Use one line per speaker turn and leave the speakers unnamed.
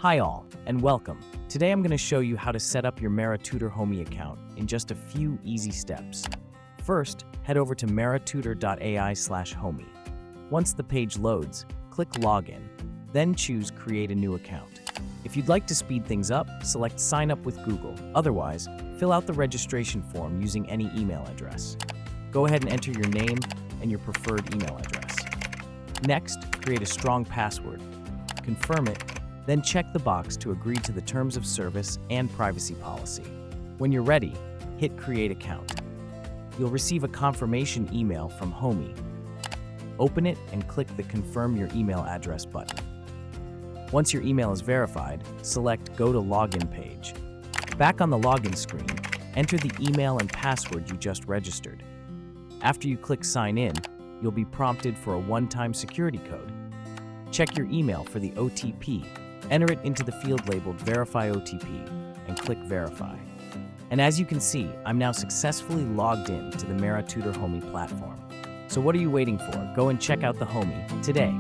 Hi all, and welcome. Today I'm going to show you how to set up your MaraTutor Homey account in just a few easy steps. First, head over to maratutor.ai/homey. Once the page loads, click Login, then choose Create a new account. If you'd like to speed things up, select Sign up with Google. Otherwise, fill out the registration form using any email address. Go ahead and enter your name and your preferred email address. Next, create a strong password. Confirm it, then check the box to agree to the terms of service and privacy policy. When you're ready, hit Create Account. You'll receive a confirmation email from Homey. Open it and click the Confirm Your Email Address button. Once your email is verified, select Go to Login page. Back on the login screen, enter the email and password you just registered. After you click Sign In, you'll be prompted for a one-time security code. Check your email for the OTP. Enter it into the field labeled Verify OTP and click Verify. And as you can see, I'm now successfully logged in to the MaraTutor Homey platform. So what are you waiting for? Go and check out the Homey today.